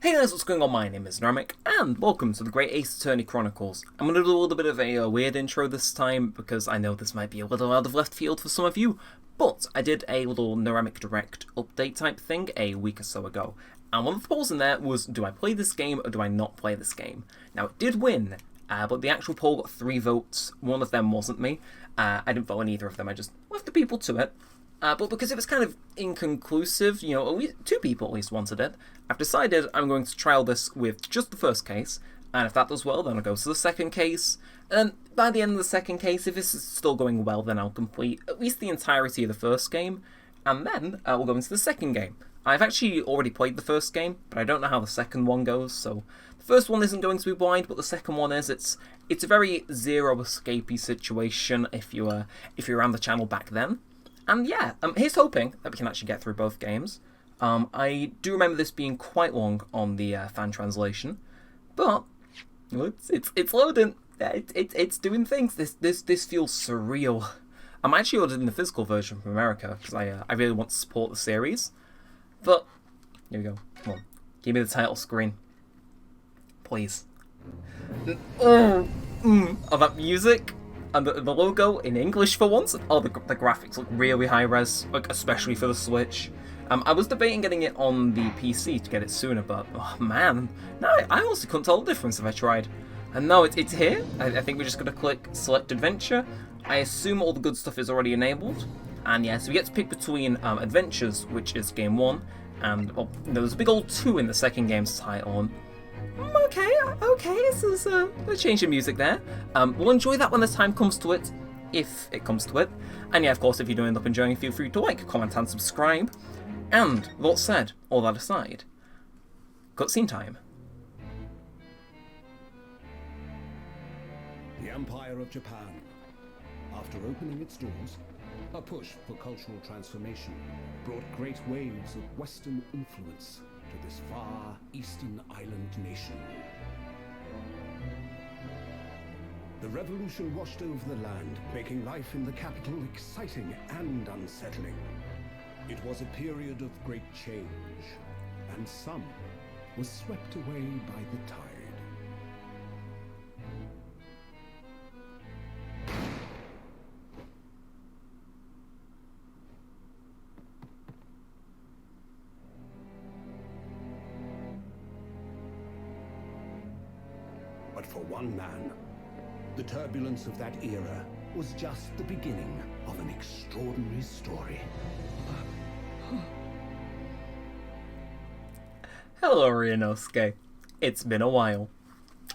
Hey guys, what's going on? My name is Neremik, and welcome to the Great Ace Attorney Chronicles. I'm going to do a little bit of a weird intro this time, because I know this might be a little out of left field for some of you, but I did a little Neremik Direct update type thing a week or so ago, and one of the polls in there was, do I play this game or do I not play this game? Now, it did win, but the actual poll got 3 votes. One of them wasn't me. I didn't vote on either of them, I just left the people to it. But because it was kind of inconclusive, you know, at least 2 people at least wanted it, I've decided I'm going to trial this with just the first case, and if that does well, then I'll go to the second case, and by the end of the second case, if this is still going well, then I'll complete at least the entirety of the first game, and then we'll go into the second game. I've actually already played the first game, but I don't know how the second one goes, so the first one isn't going to be blind, but the second one is. It's a very zero-escapey situation if you were around the channel back then. And yeah, here's hoping that we can actually get through both games. I do remember this being quite long on the fan translation, but it's loading. It's doing things. This feels surreal. I'm actually ordering the physical version from America because I really want to support the series. But here we go. Come on, give me the title screen, please. Oh, that music. And the logo in English for once. Oh, the graphics look really high res, like especially for the Switch. I was debating getting it on the PC to get it sooner, but oh man, no, I honestly couldn't tell the difference if I tried. And no, it's here. I think we're just gonna click Select Adventure. I assume all the good stuff is already enabled. And yeah, so we get to pick between Adventures, which is game 1, and well, there's a big old 2 in the second game's title. Okay, this is a change of music there. We'll enjoy that when the time comes to it, if it comes to it. And yeah, of course, if you do end up enjoying, feel free to like, comment, and subscribe. And, that said, all that aside, cutscene time. The Empire of Japan. After opening its doors, a push for cultural transformation brought great waves of Western influence to this far eastern island nation. The revolution washed over the land, making life in the capital exciting and unsettling. It was a period of great change, and some was swept away by the tide. But for one man, the turbulence of that era was just the beginning of an extraordinary story. Hello, Ryunosuke. It's been a while.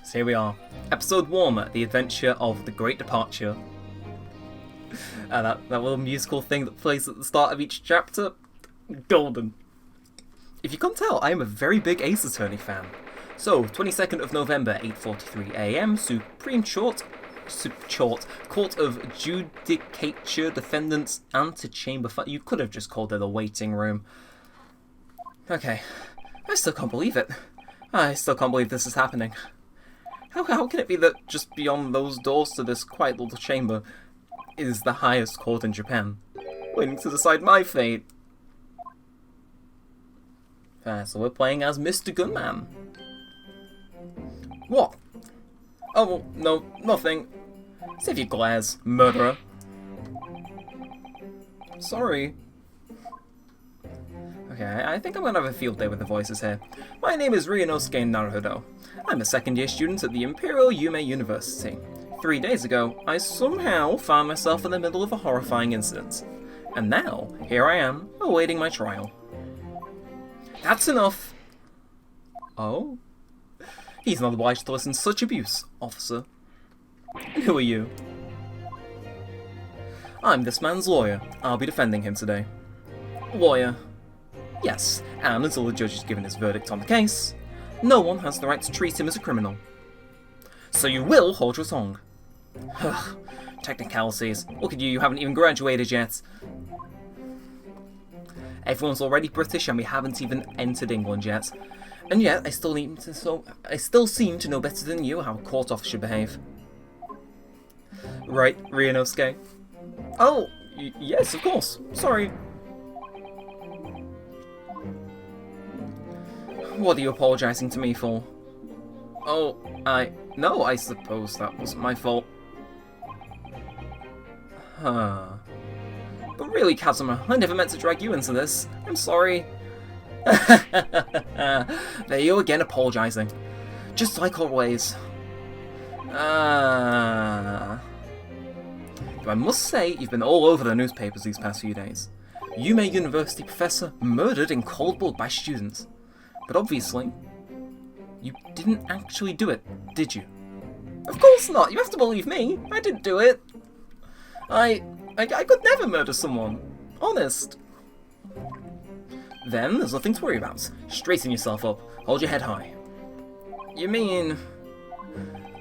So here we are. Episode 1, The Adventure of the Great Departure. That little musical thing that plays at the start of each chapter. Golden. If you can't tell, I am a very big Ace Attorney fan. So, 22nd of November, 8:43 AM, Supreme Court of Judicature Defendants Antechamber. You could have just called it a waiting room. Okay, I still can't believe it. I still can't believe this is happening. How can it be that just beyond those doors to this quiet little chamber is the highest court in Japan, waiting to decide my fate? So we're playing as Mr. Gunman. What? Oh, well, no, nothing. Save your glares, murderer. Sorry. Okay, I think I'm gonna have a field day with the voices here. My name is Ryunosuke Naruhodo. I'm a second-year student at the Imperial Yume University. 3 days ago, I somehow found myself in the middle of a horrifying incident. And now, here I am, awaiting my trial. That's enough! Oh? He's not obliged to listen to such abuse, officer. And who are you? I'm this man's lawyer. I'll be defending him today. Lawyer. Yes, and until the judge has given his verdict on the case, no one has the right to treat him as a criminal. So you will hold your tongue. Ugh, technicalities. Look at you, you haven't even graduated yet. Everyone's already British and we haven't even entered England yet. And yet, I still seem to know better than you how a court officer should behave. Right, Ryunosuke? Oh, yes, of course. Sorry. What are you apologising to me for? Oh, no, I suppose that wasn't my fault. Huh. But really, Kazuma, I never meant to drag you into this. I'm sorry. There you again, apologising. Just like always. Though I must say, you've been all over the newspapers these past few days. Yume University professor murdered in cold blood by students. But obviously, you didn't actually do it, did you? Of course not! You have to believe me! I didn't do it! I could never murder someone. Honest. Then there's nothing to worry about. Straighten yourself up. Hold your head high. You mean...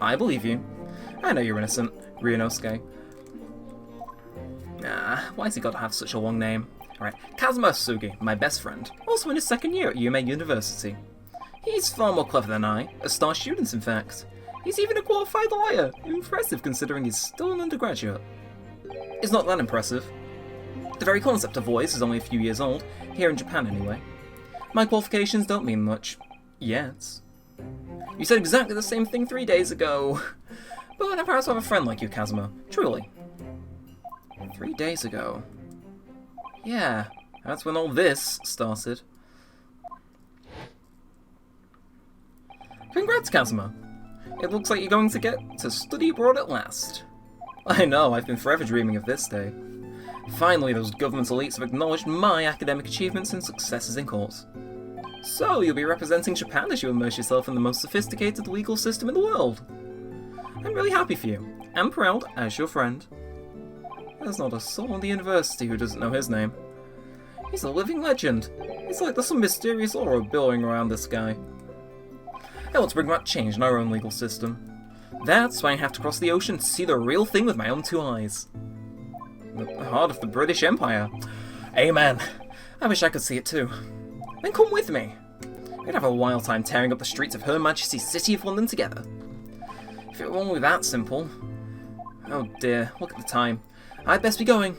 I believe you. I know you're innocent, Ryunosuke. Why's he got to have such a long name? Alright, Kazuma Sugi, my best friend, also in his second year at Yume University. He's far more clever than I, a star student in fact. He's even a qualified lawyer. Impressive considering he's still an undergraduate. It's not that impressive. The very concept of voice is only a few years old, here in Japan anyway. My qualifications don't mean much. Yet. You said exactly the same thing 3 days ago. But I'm proud to have a friend like you, Kazuma. Truly. 3 days ago. Yeah, that's when all this started. Congrats, Kazuma. It looks like you're going to get to study abroad at last. I know, I've been forever dreaming of this day. Finally, those government elites have acknowledged my academic achievements and successes in court. So, you'll be representing Japan as you immerse yourself in the most sophisticated legal system in the world. I'm really happy for you, and proud as your friend. There's not a soul in the university who doesn't know his name. He's a living legend. It's like there's some mysterious aura billowing around this guy. I want to bring about change in our own legal system. That's why I have to cross the ocean to see the real thing with my own 2 eyes. The heart of the British Empire. Amen. I wish I could see it too. Then come with me. We'd have a wild time tearing up the streets of Her Majesty's City of London together. If it were only that simple. Oh dear, look at the time. I'd best be going.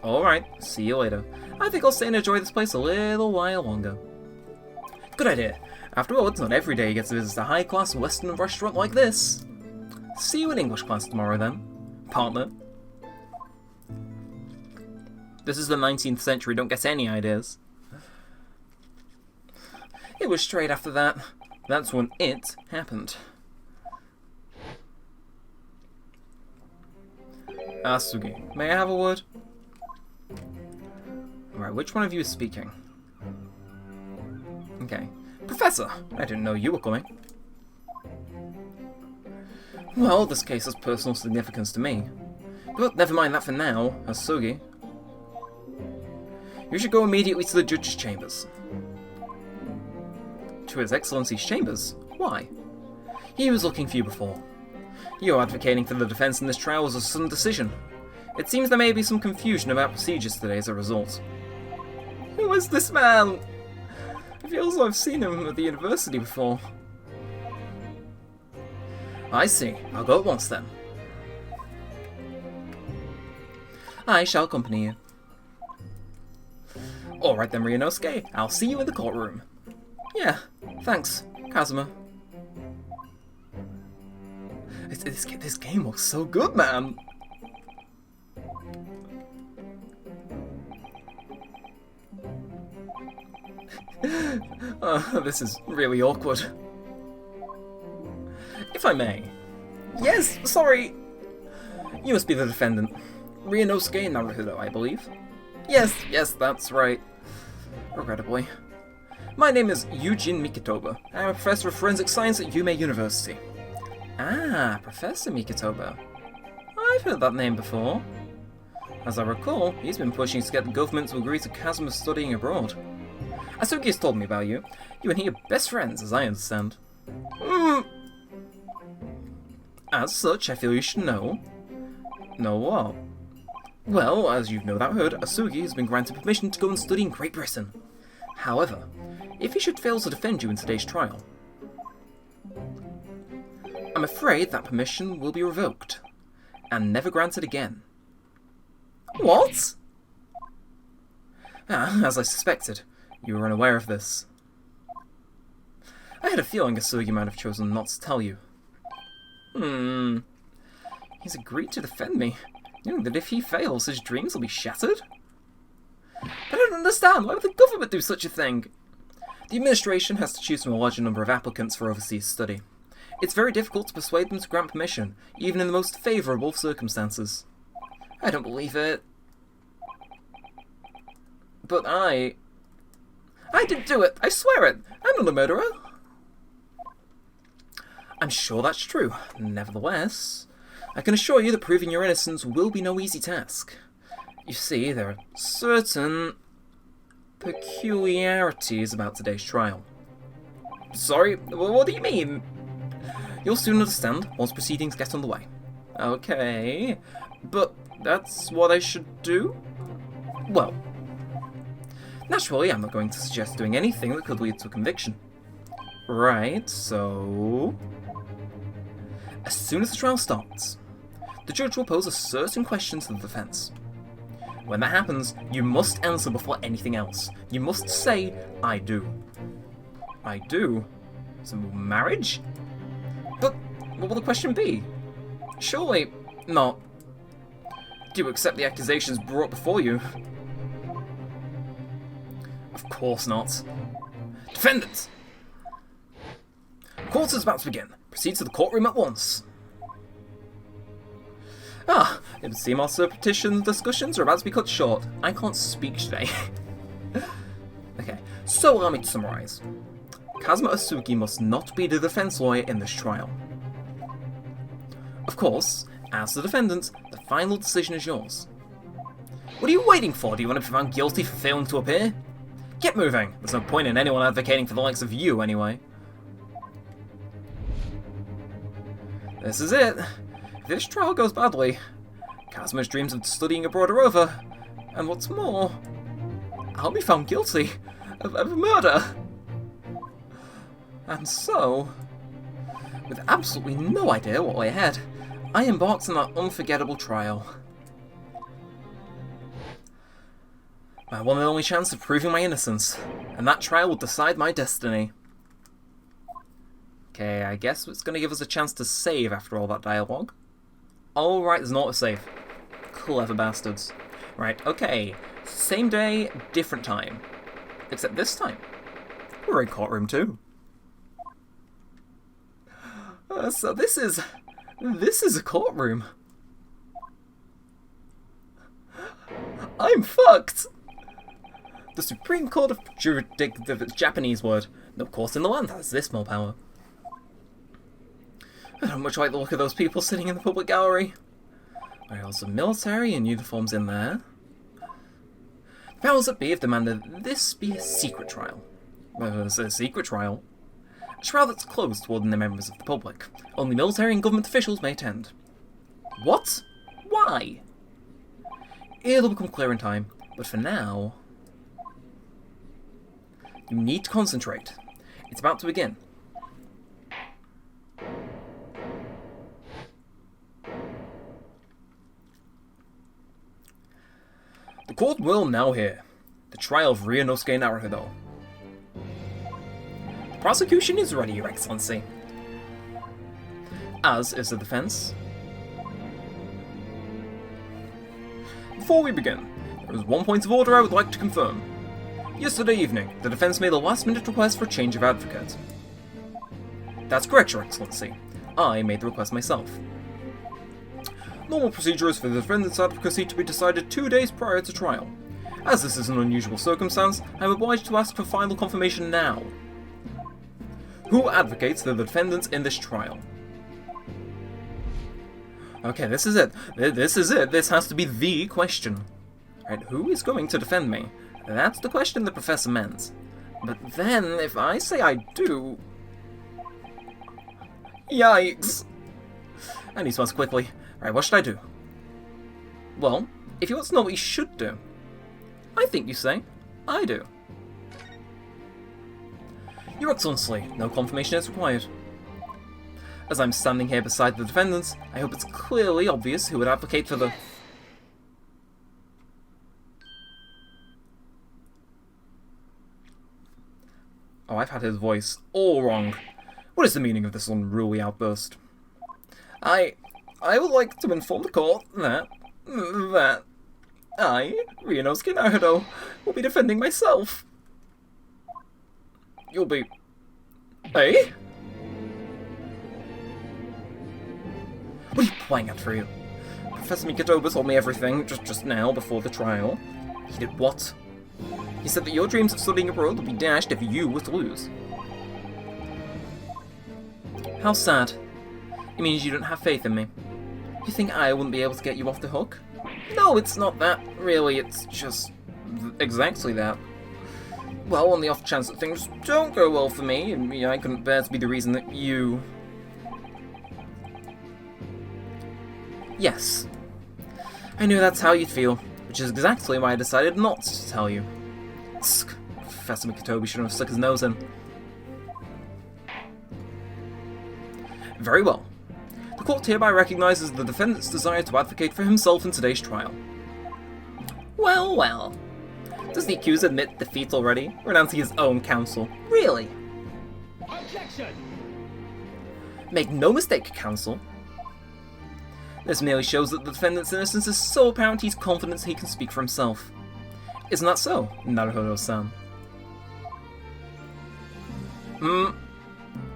Alright, see you later. I think I'll stay and enjoy this place a little while longer. Good idea. After all, it's not every day you get to visit a high-class Western restaurant like this. See you in English class tomorrow then, partner. This is the 19th century, don't get any ideas. It was straight after that. That's when it happened. Asugi, may I have a word? Alright, which one of you is speaking? Okay. Professor, I didn't know you were coming. Well, this case has personal significance to me. But never mind that for now, Asugi. You should go immediately to the judge's chambers. To His Excellency's chambers? Why? He was looking for you before. You advocating for the defense in this trial was a sudden decision. It seems there may be some confusion about procedures today as a result. Who is this man? It feels like I've seen him at the university before. I see. I'll go at once then. I shall accompany you. Alright then, Ryunosuke. I'll see you in the courtroom. Yeah, thanks, Kazuma. This game looks so good, man! This is really awkward. If I may. Yes, sorry! You must be the defendant. Ryunosuke Naruhodo, I believe. Yes, that's right. Regrettably. My name is Eugene Mikitoba. I'm a professor of forensic science at Yume University. Ah, Professor Mikitoba. I've heard that name before. As I recall, he's been pushing to get the government to agree to Kazuma studying abroad. Asugi has told me about you. You and he are best friends, as I understand. As such, I feel you should know. Know what? Well, as you've no doubt heard, Asugi has been granted permission to go and study in Great Britain. However, if he should fail to defend you in today's trial, I'm afraid that permission will be revoked, and never granted again. What? As I suspected, you were unaware of this. I had a feeling Asugi might have chosen not to tell you. He's agreed to defend me, knowing that if he fails, his dreams will be shattered? But I don't understand. Why would the government do such a thing? The administration has to choose from a larger number of applicants for overseas study. It's very difficult to persuade them to grant permission, even in the most favourable circumstances. I don't believe it. But I didn't do it! I swear it! I'm not a murderer! I'm sure that's true. Nevertheless, I can assure you that proving your innocence will be no easy task. You see, there are certain peculiarities about today's trial. Sorry, what do you mean? You'll soon understand once proceedings get underway. Okay, but that's what I should do? Well, naturally, I'm not going to suggest doing anything that could lead to a conviction. Right, so... As soon as the trial starts, the judge will pose a certain question to the defense. When that happens, you must answer before anything else. You must say, I do. I do? So, marriage? But what will the question be? Surely not. Do you accept the accusations brought before you? Of course not. Defendant! Court is about to begin. Proceed to the courtroom at once. It would seem our surreptitious discussions are about to be cut short. I can't speak today. Okay, so allow me to summarise. Kazuma Asuki must not be the defence lawyer in this trial. Of course, as the defendant, the final decision is yours. What are you waiting for? Do you want to be found guilty for failing to appear? Get moving! There's no point in anyone advocating for the likes of you, anyway. This is it. If this trial goes badly, Kazuma's dreams of studying abroad are over. And what's more, I'll be found guilty of murder. And so, with absolutely no idea what lay ahead, I embarked on that unforgettable trial. My one and only chance of proving my innocence, and that trial will decide my destiny. Okay, I guess it's going to give us a chance to save after all that dialogue. Oh, right, there's an autosave. Clever bastards. Right, okay. Same day, different time. Except this time, we're in courtroom 2. So this is a courtroom. I'm fucked! The Supreme Court of the Japanese word. No court in the land has this more power. I don't much like the look of those people sitting in the public gallery. There are some military and uniforms in there. The powers that be have demanded this be a secret trial. It's a secret trial. A trial that's closed to ordinary members of the public. Only military and government officials may attend. What? Why? It'll become clear in time, but for now... You need to concentrate. It's about to begin. The court will now hear the trial of Ryunosuke Naruhodo. The prosecution is ready, Your Excellency. As is the defense. Before we begin, there is one point of order I would like to confirm. Yesterday evening, the defense made a last-minute request for a change of advocate. That's correct, Your Excellency. I made the request myself. Normal procedure is for the defendant's advocacy to be decided 2 days prior to trial. As this is an unusual circumstance, I am obliged to ask for final confirmation now. Who advocates the defendant in this trial? Okay, this is it. This is it. This has to be the question. Right, who is going to defend me? That's the question the professor meant. But then, if I say I do... Yikes! I need to answer quickly. Right, what should I do? Well, if you want to know what you should do, I think you say, I do. Your Excellency, no confirmation is required. As I'm standing here beside the defendants, I hope it's clearly obvious who would advocate for the... Oh, I've had his voice all wrong. What is the meaning of this unruly outburst? I would like to inform the court that I, Ryunosuke Naruto, will be defending myself. You'll be... Eh? What are you playing at, for you? Professor Mikotoba told me everything just now before the trial. He did what? He said that your dreams of studying abroad would be dashed if you were to lose. How sad. It means you don't have faith in me. You think I wouldn't be able to get you off the hook? No, it's not that, really. It's just exactly that. Well, on the off chance that things don't go well for me, I couldn't bear to be the reason that you... Yes. I knew that's how you'd feel, which is exactly why I decided not to tell you. Tsk. Professor Mikotoba shouldn't have stuck his nose in. Very well. The court hereby recognizes the defendant's desire to advocate for himself in today's trial. Well, well. Does the accuser admit defeat already, renouncing his own counsel? Really? Objection! Make no mistake, counsel. This merely shows that the defendant's innocence is so apparent he's confident he can speak for himself. Isn't that so, Naruhodo-san?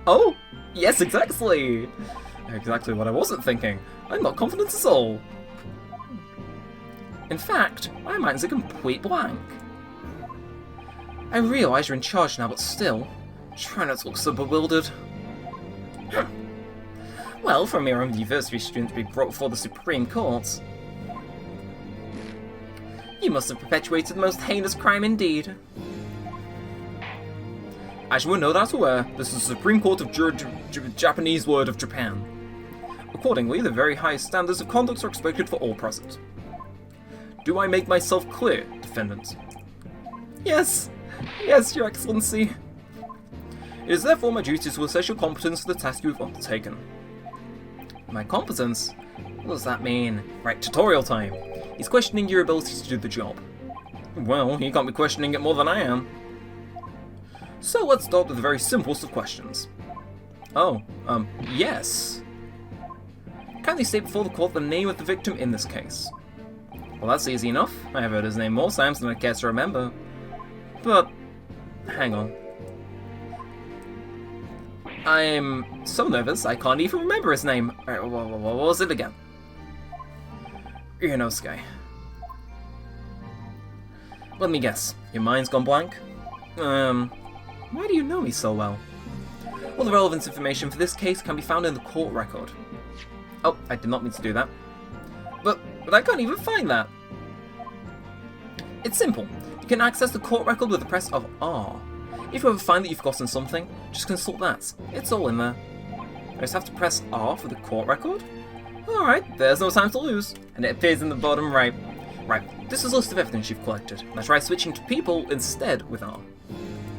Oh, yes, exactly! Exactly what I wasn't thinking. I'm not confident at all. In fact, my mind's a complete blank. I realise you're in charge now, but still, try not to look so bewildered. Well, for a mere university student to be brought before the Supreme Court, you must have perpetuated the most heinous crime indeed. As you will no doubt aware, this is the Supreme Court of Japanese Word of Japan. Accordingly, the very highest standards of conduct are expected for all present. Do I make myself clear, defendant? Yes. Yes, Your Excellency. It is therefore my duty to assess your competence for the task you have undertaken. My competence? What does that mean? Right, tutorial time. He's questioning your ability to do the job. Well, he can't be questioning it more than I am. So let's start with the very simplest of questions. Oh, yes. Kindly state before the court the name of the victim in this case. Well, that's easy enough. I have heard his name more times than I care to remember. But, hang on. I'm so nervous I can't even remember his name. Alright, what was it again? Ryunosuke. Let me guess. Your mind's gone blank? Why do you know me so well? All the relevant information for this case can be found in the court record. Oh, I did not mean to do that. But I can't even find that. It's simple. You can access the court record with the press of R. If you ever find that you've forgotten something, just consult that. It's all in there. I just have to press R for the court record? Alright, there's no time to lose. And it appears in the bottom right. Right, this is a list of evidence you've collected. Now try switching to people instead with R.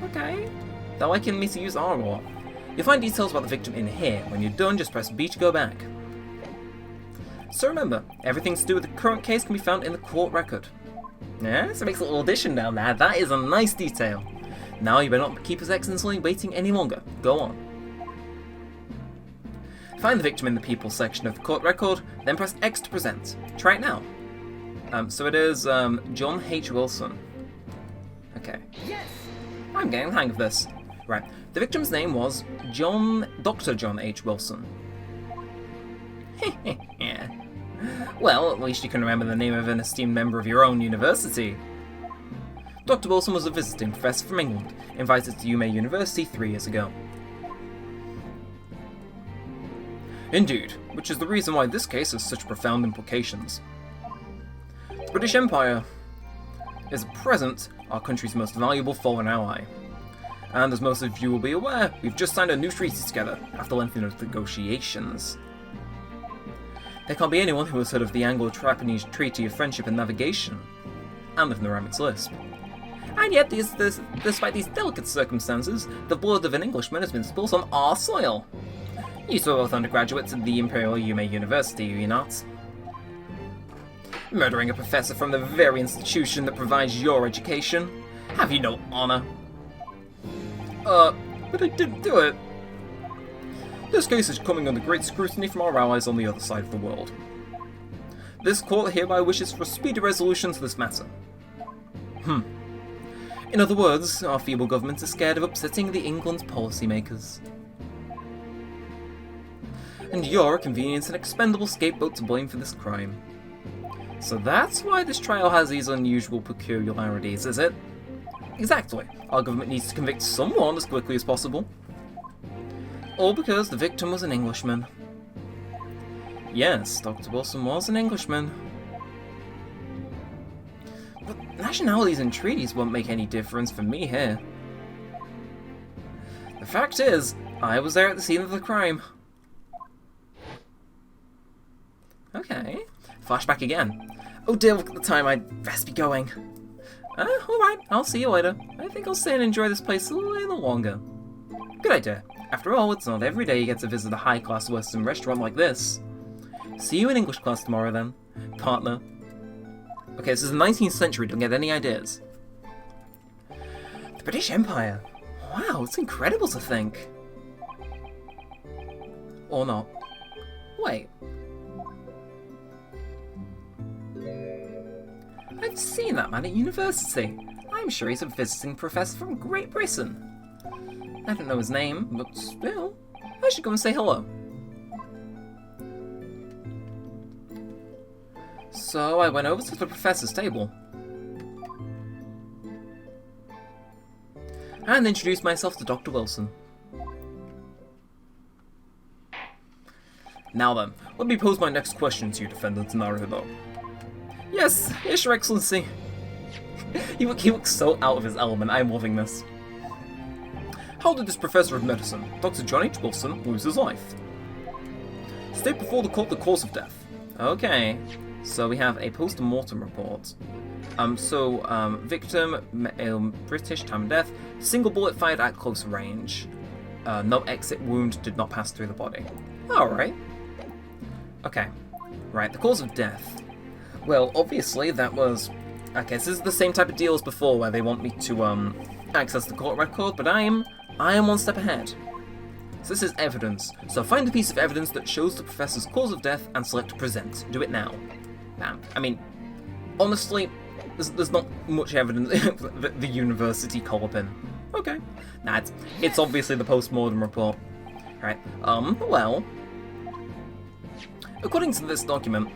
Okay. They're liking me to use R a lot. You'll find details about the victim in here. When you're done, just press B to go back. So remember, everything to do with the current case can be found in the court record. Yeah, so it makes a little addition down there. That is a nice detail. Now you better not keep His Excellency waiting any longer. Go on. Find the victim in the people section of the court record, then press X to present. Try it now. So it is John H. Wilson. Okay. Yes! I'm getting the hang of this. Right. The victim's name was Dr. John H. Wilson. Yeah. Well, at least you can remember the name of an esteemed member of your own university. Dr. Wilson was a visiting professor from England, invited to Yume University 3 years ago. Indeed, which is the reason why this case has such profound implications. The British Empire is at present our country's most valuable foreign ally. And as most of you will be aware, we've just signed a new treaty together, after lengthy negotiations. There can't be anyone who has heard of the Anglo-Japanese Treaty of Friendship and Navigation, and of Neremik's Lisp. And yet, despite these delicate circumstances, the blood of an Englishman has been spilled on our soil. You two are both undergraduates at the Imperial Yume University, are you not? Murdering a professor from the very institution that provides your education? Have you no honour? But I didn't do it. This case is coming under great scrutiny from our allies on the other side of the world. This court hereby wishes for a speedy resolution to this matter. In other words, our feeble government is scared of upsetting the England's policymakers. And you're a convenient and expendable scapegoat to blame for this crime. So that's why this trial has these unusual peculiarities, is it? Exactly. Our government needs to convict someone as quickly as possible. All because the victim was an Englishman. Yes, Dr. Wilson was an Englishman. But nationalities and treaties won't make any difference for me here. The fact is, I was there at the scene of the crime. Okay. Flashback again. Oh dear, look at the time, I'd best be going. Alright, I'll see you later. I think I'll stay and enjoy this place a little longer. Good idea. After all, it's not every day you get to visit a high-class Western restaurant like this. See you in English class tomorrow then, partner. Okay, this is the 19th century, don't get any ideas. The British Empire. Wow, it's incredible to think. Or not. Wait. I've seen that man at university. I'm sure he's a visiting professor from Great Britain. I don't know his name, but still, I should go and say hello. So I went over to the professor's table and introduced myself to Dr. Wilson. Now then, let me pose my next question to you, Defendant Naruto. Yes, Your Excellency. He looks so out of his element, I'm loving this. How did this professor of medicine, Dr. John H. Wilson, lose his life? State before the court the cause of death. Okay, so we have a post-mortem report. Victim, British, time of death, single bullet fired at close range. No exit wound did not pass through the body. Alright. Okay, right, the cause of death. Well, obviously that was... Okay, this is the same type of deal as before, where they want me to, access the court record, but I am one step ahead. So this is evidence. So find the piece of evidence that shows the professor's cause of death and select present. Do it now. Bam. I mean, honestly, there's not much evidence that the university call up in. Okay. Nah, it's obviously the post-mortem report. Right. Well, according to this document,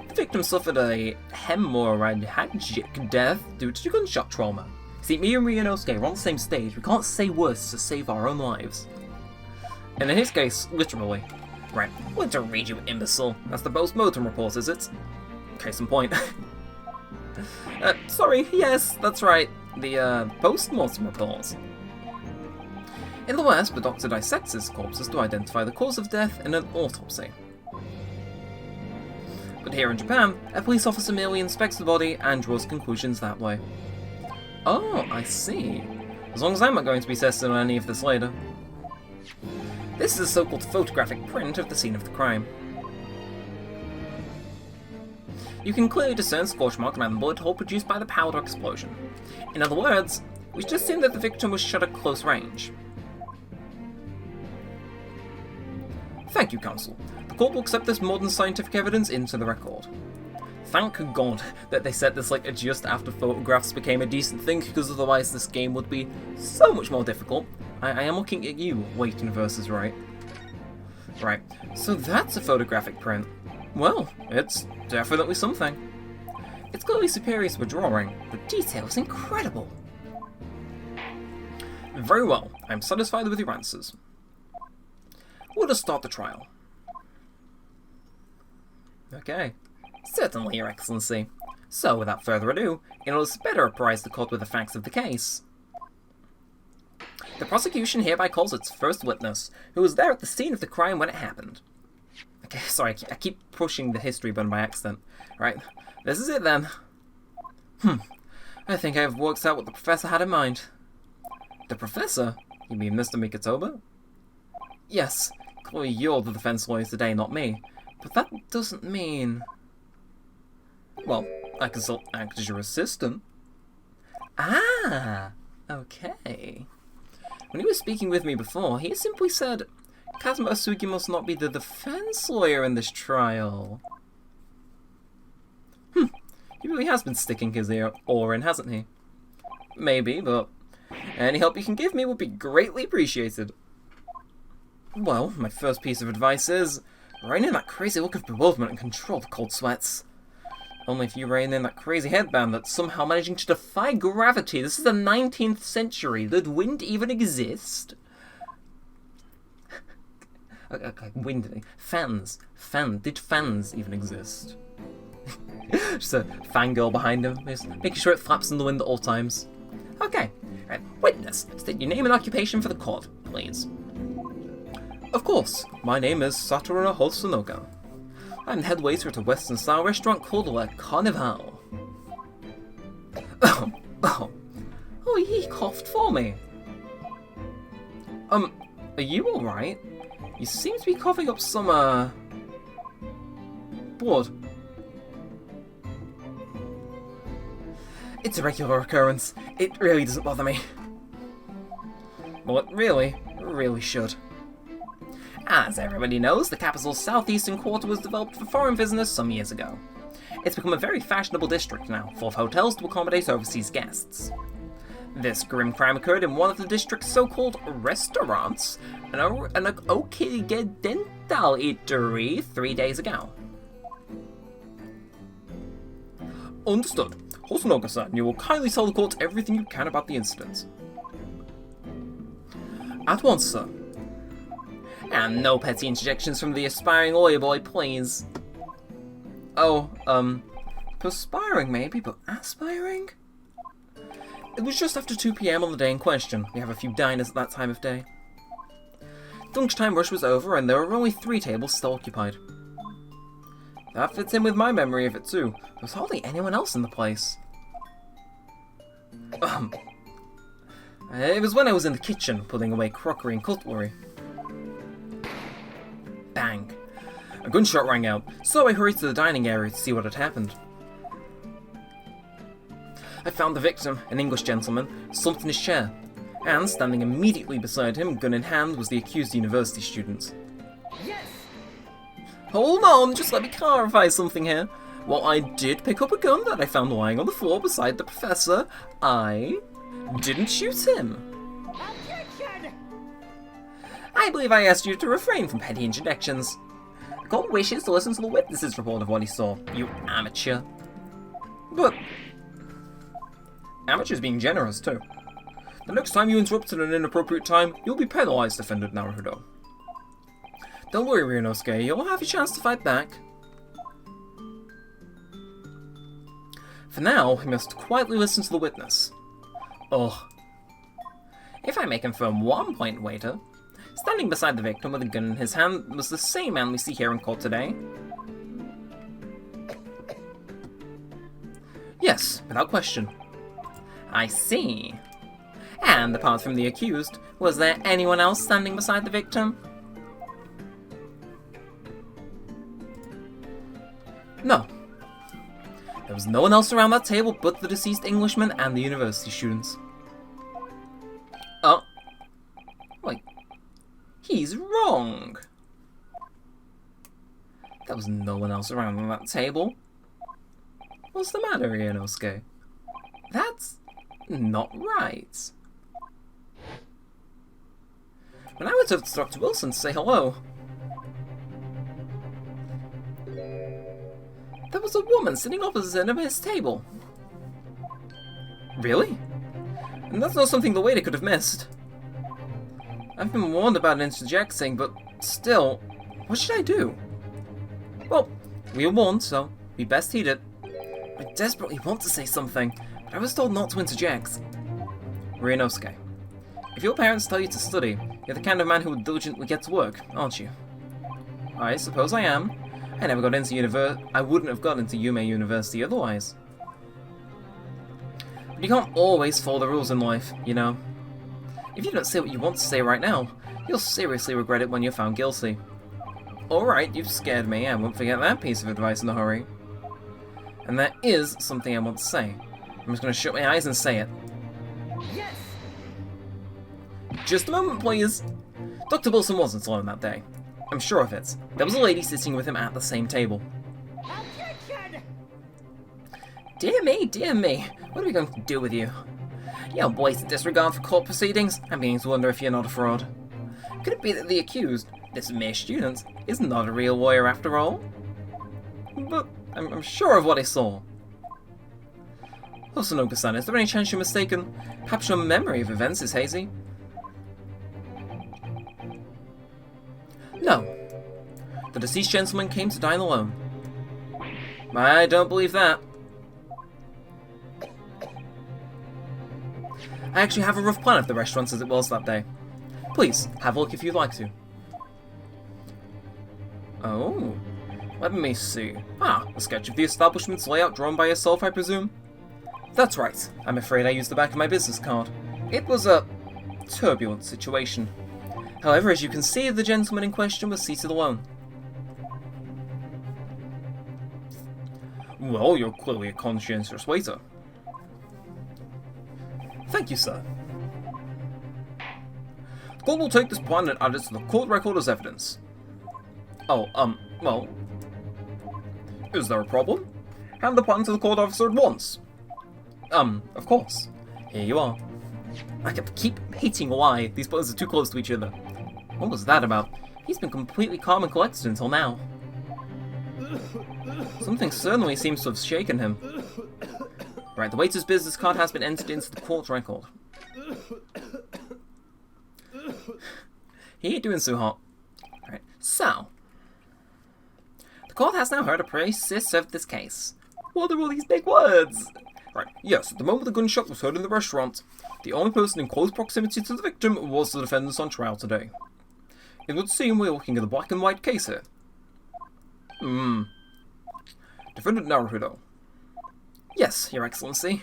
the victim suffered a hemorrhagic death due to gunshot trauma. See, me and Ryunosuke are on the same stage. We can't say words to save our own lives. And in his case, literally. Right. What to read, you imbecile? That's the post-mortem report, is it? Case in point. Sorry, yes, that's right. The, post-mortem report. In the West, the doctor dissects his corpses to identify the cause of death in an autopsy. But here in Japan, a police officer merely inspects the body and draws conclusions that way. Oh, I see. As long as I'm not going to be tested on any of this later. This is a so-called photographic print of the scene of the crime. You can clearly discern scorch marks around the bullet hole produced by the powder explosion. In other words, we should assume that the victim was shot at close range. Thank you, Counsel. The court will accept this modern scientific evidence into the record. Thank God that they said this like just after photographs became a decent thing, because otherwise this game would be so much more difficult. I am looking at you, Wait Universe right. Right, so that's a photographic print. Well, it's definitely something. It's clearly superior to a drawing. The detail is incredible. Very well, I'm satisfied with your answers. Let us start the trial. Okay. Certainly, Your Excellency. So, without further ado, in order to better apprise the court with the facts of the case, the prosecution hereby calls its first witness, who was there at the scene of the crime when it happened. Okay, sorry, I keep pushing the history button by accident. Right, this is it then. I think I have worked out what the professor had in mind. The professor? You mean Mr. Mikitoba? Yes, clearly you're the defense lawyer today, not me. But that doesn't mean... Well, I can still act as your assistant. Ah, okay. When he was speaking with me before, he simply said, Kazuma Asugi must not be the defense lawyer in this trial. He really has been sticking his oar in, hasn't he? Maybe, but any help you can give me would be greatly appreciated. Well, my first piece of advice is, rein in that crazy look of bewilderment and control the cold sweats. Only if you rein in that crazy headband that's somehow managing to defy gravity. This is the 19th century. Did wind even exist? Wind. Fans. Did fans even exist? Just a fangirl behind him, making sure it flaps in the wind at all times. Okay. Right. Witness, state your name and occupation for the court, please. Of course. My name is Satoru Hosonoga. I'm the head waiter at a Western-style restaurant called Le Carnival. Oh, he coughed for me. Are you alright? You seem to be coughing up some, blood. It's a regular occurrence. It really doesn't bother me. Well, it really should. As everybody knows, the capital's southeastern quarter was developed for foreign business some years ago. It's become a very fashionable district now, full of hotels to accommodate overseas guests. This grim crime occurred in one of the district's so-called restaurants, an Occidental eatery 3 days ago. Understood. Hosonoga-san, you will kindly tell the court everything you can about the incident. At once, sir. And no petty interjections from the aspiring lawyer boy, please. Oh, perspiring maybe, but aspiring? It was just after 2 PM on the day in question. We have a few diners at that time of day. The lunchtime rush was over, and there were only 3 tables still occupied. That fits in with my memory of it too. There was hardly anyone else in the place. It was when I was in the kitchen, putting away crockery and cutlery. Bang. A gunshot rang out, so I hurried to the dining area to see what had happened. I found the victim, an English gentleman, slumped in his chair, and standing immediately beside him, gun in hand, was the accused university student. Yes! Hold on, just let me clarify something here. While I did pick up a gun that I found lying on the floor beside the professor, I didn't shoot him. Objection! I believe I asked you to refrain from petty interjections. The court wishes to listen to the witness's report of what he saw, you amateur. But amateur's being generous too. The next time you interrupt at an inappropriate time, you'll be penalized, defended Naruto. Don't worry, Ryunosuke, you'll have your chance to fight back. For now, we must quietly listen to the witness. Ugh. If I may confirm one point, waiter, standing beside the victim with a gun in his hand was the same man we see here in court today. Yes, without question. I see. And apart from the accused, was there anyone else standing beside the victim? No. There was no one else around that table but the deceased Englishman and the university students. Oh. Wait. He's wrong. There was no one else around on that table. What's the matter, Ryunosuke? That's not right. When I went over to Dr. Wilson to say hello, there was a woman sitting opposite him at his table. Really? And that's not something the waiter could have missed. I've been warned about interjecting, but still, what should I do? Well, we were warned, so we best heed it. I desperately want to say something, but I was told not to interject. Ryunosuke, if your parents tell you to study, you're the kind of man who would diligently get to work, aren't you? I suppose I am. I never got into I wouldn't have got into Yume University otherwise. But you can't always follow the rules in life, you know. If you don't say what you want to say right now, you'll seriously regret it when you're found guilty. Alright, you've scared me, I won't forget that piece of advice in a hurry. And there is something I want to say. I'm just going to shut my eyes and say it. Yes! Just a moment, please. Dr. Wilson wasn't alone that day. I'm sure of it. There was a lady sitting with him at the same table. Objection! Dear me. What are we going to do with you? Your blatant disregard for court proceedings? I'm beginning to wonder if you're not a fraud. Could it be that the accused, this mere student, is not a real lawyer after all? But I'm sure of what I saw. Hosonoka-san, is there any chance you're mistaken? Perhaps your memory of events is hazy? No. The deceased gentleman came to dine alone. I don't believe that. I actually have a rough plan of the restaurant as it was that day. Please, have a look if you'd like to. Oh, let me see. A sketch of the establishment's layout drawn by yourself, I presume? That's right. I'm afraid I used the back of my business card. It was a turbulent situation. However, as you can see, the gentleman in question was seated alone. Well, you're clearly a conscientious waiter. Thank you, sir. The court will take this plan and add it to the court record as evidence. Oh, well... Is there a problem? Hand the plan to the court officer at once. Of course. Here you are. I keep hating why these buttons are too close to each other. What was that about? He's been completely calm and collected until now. Something certainly seems to have shaken him. Right, the waiter's business card has been entered into the court record. He ain't doing so hot. Right, so... The court has now heard a basis of this case. What are all these big words? Right, yes, at the moment the gunshot was heard in the restaurant, the only person in close proximity to the victim was the defendant on trial today. It would seem we're looking at a black and white case here. Defendant Naruto. Yes, Your Excellency.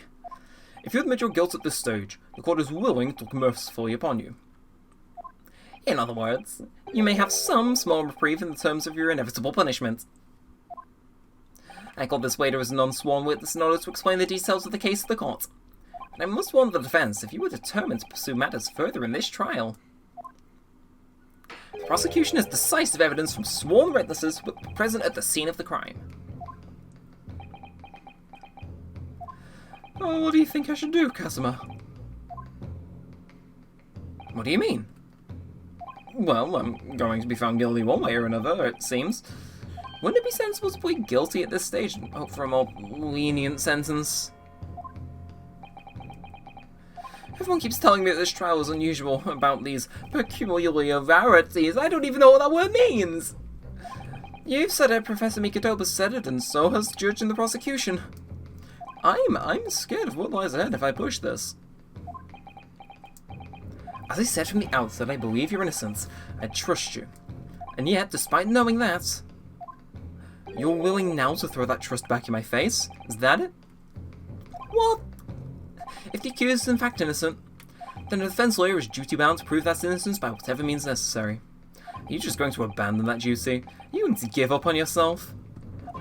If you admit your guilt at this stage, the court is willing to look mercifully upon you. In other words, you may have some small reprieve in the terms of your inevitable punishment. I called this waiter as a non-sworn witness in order to explain the details of the case to the court. And I must warn the defense if you were determined to pursue matters further in this trial. The prosecution has decisive evidence from sworn witnesses who were present at the scene of the crime. Oh, what do you think I should do, Kazuma? What do you mean? Well, I'm going to be found guilty one way or another, it seems. Wouldn't it be sensible to plead guilty at this stage and hope for a more lenient sentence? Everyone keeps telling me that this trial is unusual about these peculiarities. I don't even know what that word means! You've said it, Professor Mikadoba said it, and so has the judge in the prosecution. I'm scared of what lies ahead if I push this. As I said from the outset, I believe you're innocent. I trust you. And yet, despite knowing that, you're willing now to throw that trust back in my face? Is that it? What? If the accused is in fact innocent, then a defense lawyer is duty-bound to prove that innocence by whatever means necessary. Are you just going to abandon that duty? Are you going to give up on yourself?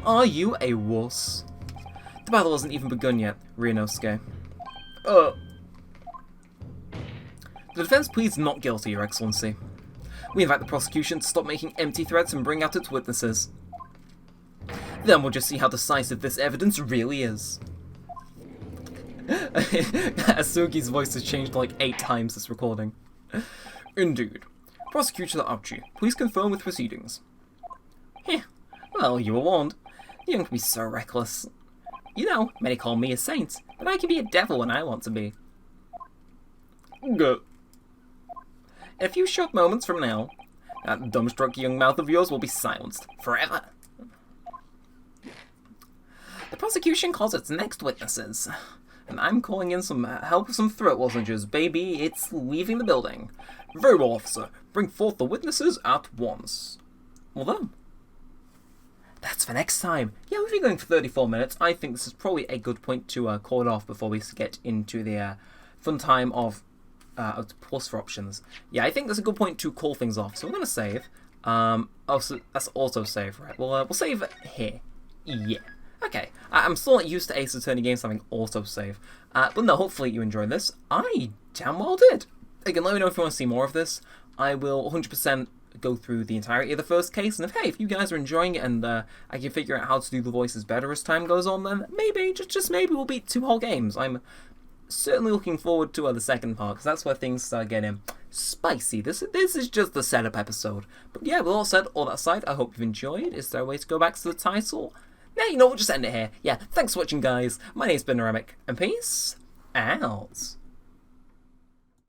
Are you a wuss? The battle hasn't even begun yet, Ryunosuke. The defense pleads not guilty, Your Excellency. We invite the prosecution to stop making empty threats and bring out its witnesses. Then we'll just see how decisive this evidence really is. Asugi's voice has changed like 8 times this recording. Indeed. Prosecutor Archie, please confirm with proceedings. Heh. Well, you were warned. You don't be so reckless. You know, many call me a saint, but I can be a devil when I want to be. Good. In a few short moments from now, that dumbstruck young mouth of yours will be silenced. Forever. The prosecution calls its next witnesses. And I'm calling in some help with some throat lozenges. Baby, it's leaving the building. Very well, officer. Bring forth the witnesses at once. Well then. That's for next time. Yeah, we've been going for 34 minutes. I think this is probably a good point to call it off before we get into the fun time of plus for options. Yeah, I think that's a good point to call things off. So we're going to save. So that's auto save, right? We'll save here. Yeah. Okay. I'm still not used to Ace Attorney games having auto save. But no, hopefully you enjoyed this. I damn well did. again, let me know if you want to see more of this. I will 100% go through the entirety of the first case, and if you guys are enjoying it and I can figure out how to do the voices better as time goes on, then maybe, just maybe, we'll beat 2 whole games. I'm certainly looking forward to the second part, because that's where things start getting spicy. This is just the setup episode. But yeah, with all said, all that aside, I hope you've enjoyed. Is there a way to go back to the title? Yeah, you know, we'll just end it here. Yeah, thanks for watching, guys. My name's been Neremik, and peace out.